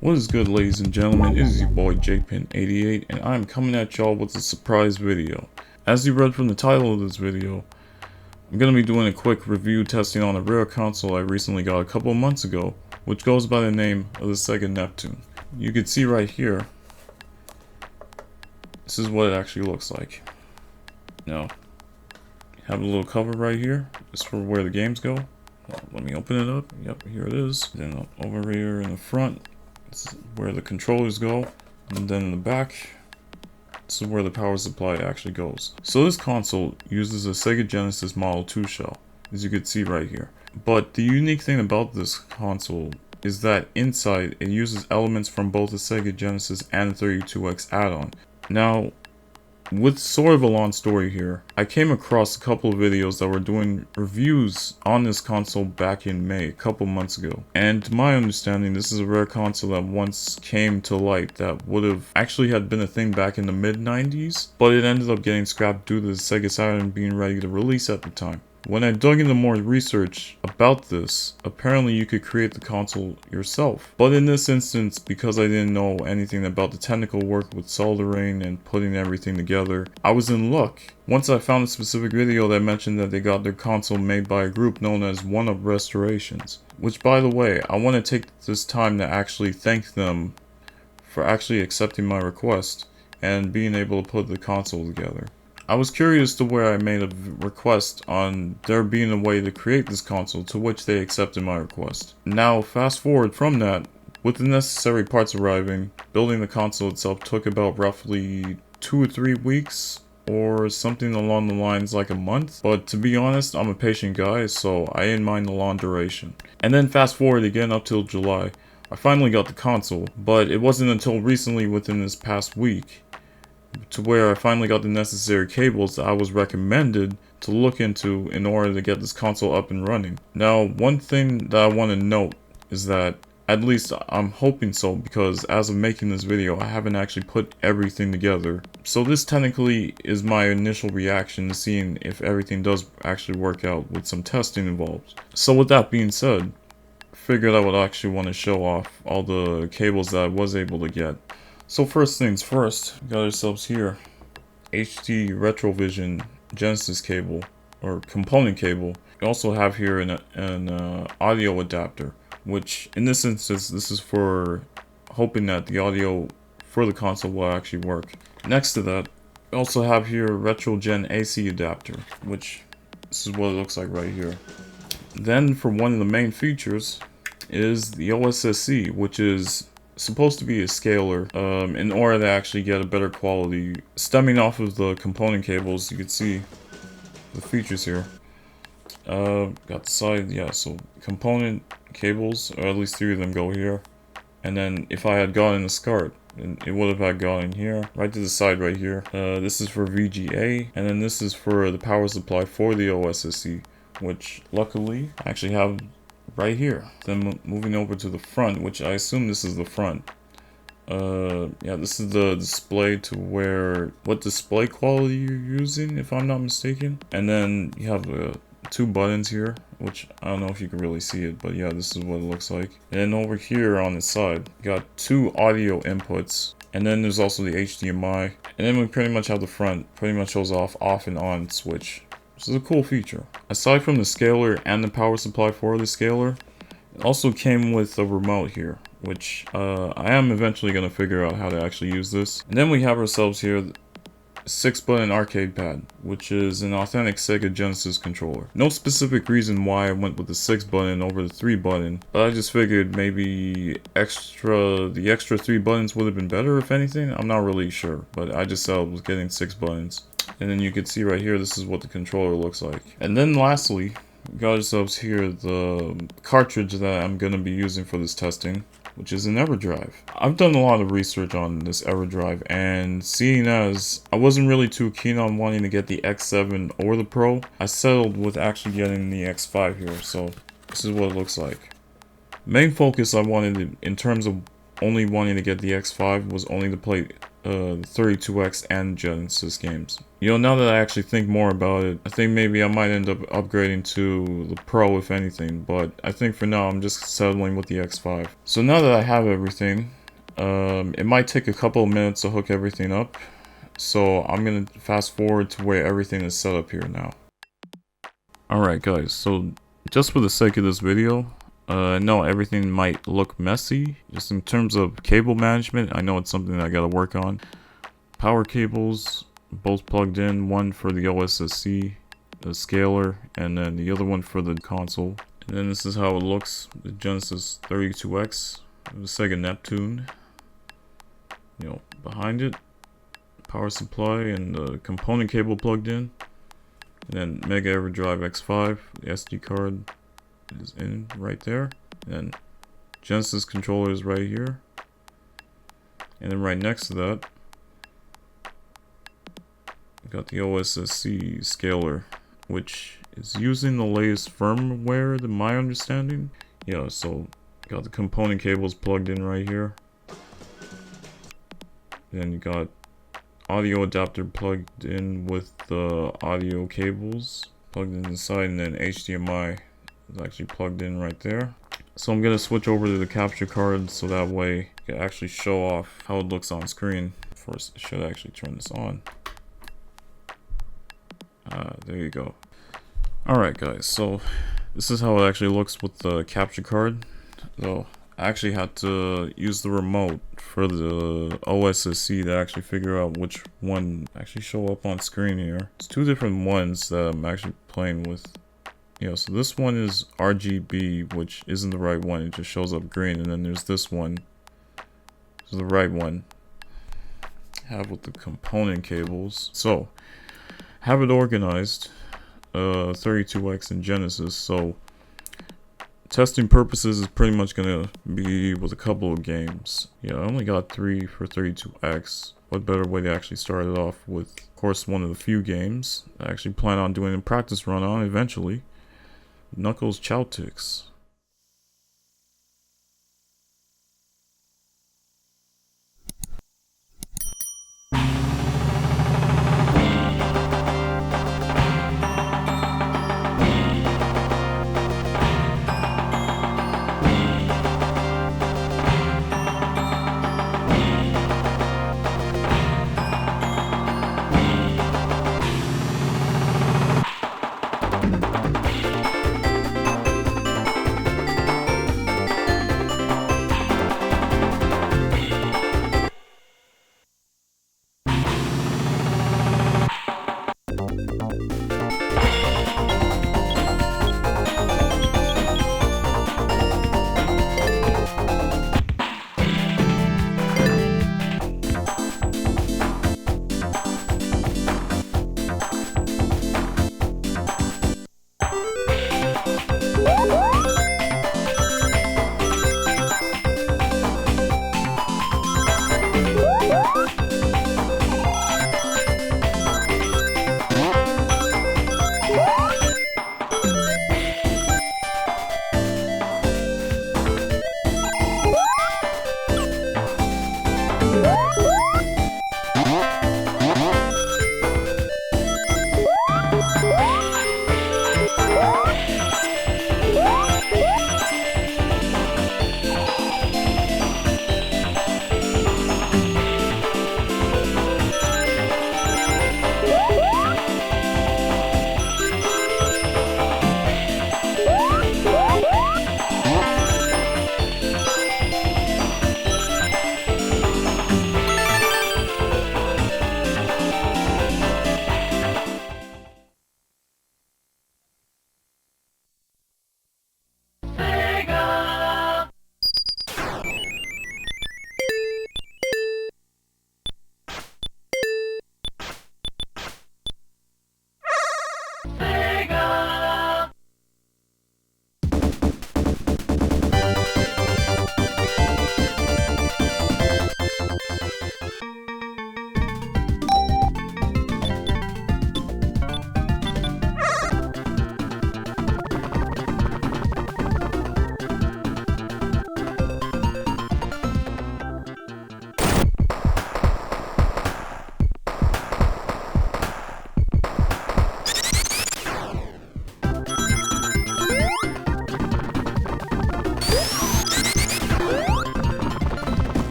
What is good, ladies and gentlemen? It is your boy JPin88 and I'm coming at y'all with a surprise video. As you read from the title of this video, I'm going to be doing a quick review testing on a rare console I recently got a couple of months ago, which goes by the name of the SEGA Neptune. You can see right here, this is what it actually looks like. Now, you have a little cover right here. This is for where the games go. Let me open it up. Yep, here it is. Then over here in the front, this is where the controllers go, and then in the back, this is where the power supply actually goes. So this console uses a SEGA Genesis Model 2 shell, as you can see right here. But the unique thing about this console is that inside it uses elements from both the SEGA Genesis and the 32X add-on. Now, with sort of a long story here, I came across a couple of videos that were doing reviews on this console back in May, a couple months ago. And to my understanding, this is a rare console that once came to light that would have actually had been a thing back in the mid-90s, but it ended up getting scrapped due to the SEGA Saturn being ready to release at the time. When I dug into more research about this, apparently you could create the console yourself. But in this instance, because I didn't know anything about the technical work with soldering and putting everything together, I was in luck. Once I found a specific video that mentioned that they got their console made by a group known as One Up Restorations. Which, by the way, I want to take this time to actually thank them for actually accepting my request and being able to put the console together. I was curious to where I made a request on there being a way to create this console, to which they accepted my request. Now, fast forward from that, with the necessary parts arriving, building the console itself took about roughly 2 or 3 weeks, or something along the lines like a month. But to be honest, I'm a patient guy, so I didn't mind the long duration. And then fast forward again up till July, I finally got the console, but it wasn't until recently, within this past week, to where I finally got the necessary cables that I was recommended to look into in order to get this console up and running. Now, one thing that I want to note is that, at least I'm hoping so, because as of making this video, I haven't actually put everything together. So this technically is my initial reaction to seeing if everything does actually work out with some testing involved. So with that being said, I figured I would actually want to show off all the cables that I was able to get. So first things first, we got ourselves here, HD Retrovision Genesis cable, or component cable. We also have here an audio adapter, which in this instance, this is for hoping that the audio for the console will actually work. Next to that, we also have here RetroGen AC adapter, which this is what it looks like right here. Then for one of the main features is the OSSC, which is supposed to be a scaler in order to actually get a better quality. Stemming off of the component cables, you can see the features here. Got the side, yeah, so component cables, or at least 3 of them go here. And then if I had gotten a SCART, it would have had gone in here, right to the side right here. This is for VGA, and then this is for the power supply for the OSSC, which luckily I actually have right here. Then moving over to the front, which I assume this is the front. Yeah, this is the display to where what display quality you're using, if I'm not mistaken. And then you have 2 buttons here, which I don't know if you can really see it, but yeah, this is what it looks like. And then over here on the side, you got 2 audio inputs. And then there's also the HDMI. And then we pretty much have the front, pretty much shows off and on switch. This is a cool feature. Aside from the scaler and the power supply for the scaler, it also came with a remote here, which I am eventually going to figure out how to actually use this. And then we have ourselves here the 6-button arcade pad, which is an authentic SEGA Genesis controller. No specific reason why I went with the 6-button over the 3-button, but I just figured maybe the extra 3 buttons would have been better, if anything. I'm not really sure, but I just settled with getting 6 buttons. And then you can see right here, this is what the controller looks like. And then lastly, we got ourselves here the cartridge that I'm going to be using for this testing, which is an EverDrive. I've done a lot of research on this EverDrive, and seeing as I wasn't really too keen on wanting to get the X7 or the Pro, I settled with actually getting the X5 here. So this is what it looks like. Main focus I wanted in terms of only wanting to get the X5 was only to play the 32X and Genesis games. You know, now that I actually think more about it, I think maybe I might end up upgrading to the Pro if anything, but I think for now I'm just settling with the X5. So now that I have everything, it might take a couple of minutes to hook everything up. So I'm gonna fast forward to where everything is set up here now. Alright guys, so just for the sake of this video, I know everything might look messy. Just in terms of cable management, I know it's something that I gotta work on. Power cables, both plugged in, one for the OSSC, the scaler, and then the other one for the console. And then this is how it looks, the Genesis 32X, the SEGA Neptune. You know, behind it, power supply and the component cable plugged in. And then Mega EverDrive X5, the SD card is in right there. And Genesis controller is right here. And then right next to that, we got the OSSC scaler, which is using the latest firmware, to my understanding. Yeah, so got the component cables plugged in right here. Then you got audio adapter plugged in with the audio cables plugged in inside, and then HDMI is actually plugged in right there. So I'm gonna switch over to the capture card so that way I can actually show off how it looks on screen. First, I should actually turn this on. There you go. Alright guys, so this is how it actually looks with the capture card. So I actually had to use the remote for the OSSC to actually figure out which one actually show up on screen here. It's two different ones that I'm actually playing with. Yeah, so this one is RGB, which isn't the right one, it just shows up green, and then there's this one. This is the right one. Have with the component cables. So, have it organized, 32X and Genesis, so testing purposes is pretty much gonna be with a couple of games. Yeah, I only got 3 for 32X. What better way to actually start it off with, of course, one of the few games I actually plan on doing a practice run on eventually. Knuckles Chaotix.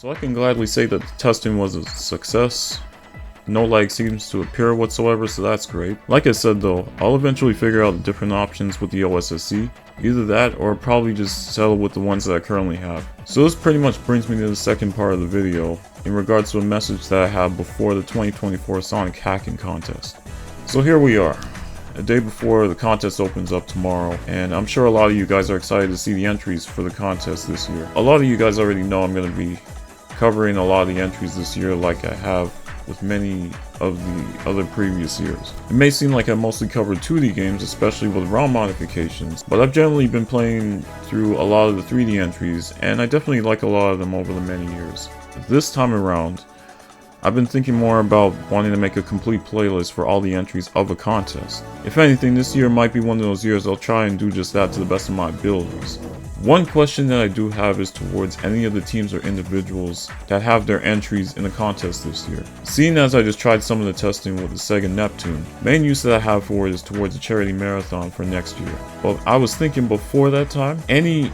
So I can gladly say that the testing was a success. No lag seems to appear whatsoever, so that's great. Like I said though, I'll eventually figure out the different options with the OSSC. Either that, or probably just settle with the ones that I currently have. So this pretty much brings me to the second part of the video, in regards to a message that I have before the 2024 Sonic Hacking Contest. So here we are, a day before the contest opens up tomorrow, and I'm sure a lot of you guys are excited to see the entries for the contest this year. A lot of you guys already know I'm going to be covering a lot of the entries this year like I have with many of the other previous years. It may seem like I mostly covered 2D games, especially with ROM modifications, but I've generally been playing through a lot of the 3D entries, and I definitely like a lot of them over the many years. This time around, I've been thinking more about wanting to make a complete playlist for all the entries of a contest. If anything, this year might be one of those years I'll try and do just that to the best of my abilities. One question that I do have is towards any of the teams or individuals that have their entries in the contest this year. Seeing as I just tried some of the testing with the SEGA Neptune, main use that I have for it is towards the charity marathon for next year. But I was thinking before that time, any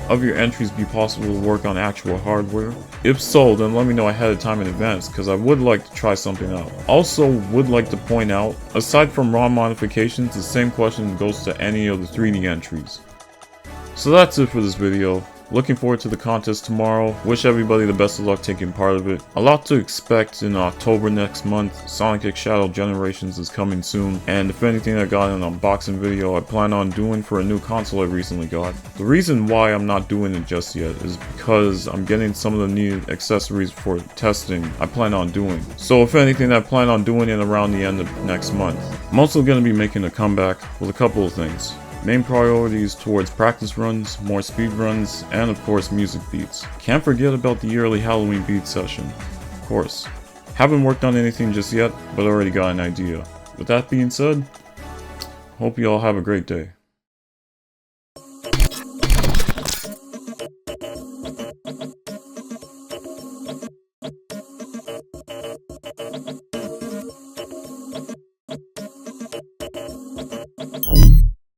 of your entries be possible to work on actual hardware? If so, then let me know ahead of time in advance, because I would like to try something out. Also would like to point out, aside from ROM modifications, the same question goes to any of the 3D entries. So that's it for this video. Looking forward to the contest tomorrow. Wish everybody the best of luck taking part of it. A lot to expect in October next month. Sonic X Shadow Generations is coming soon. And if anything, I got an unboxing video I plan on doing for a new console I recently got. The reason why I'm not doing it just yet is because I'm getting some of the needed accessories for testing I plan on doing. So if anything, I plan on doing it around the end of next month. I'm also going to be making a comeback with a couple of things. Main priorities towards practice runs, more speed runs, and of course music beats. Can't forget about the yearly Halloween beat session, of course. Haven't worked on anything just yet, but already got an idea. With that being said, hope you all have a great day.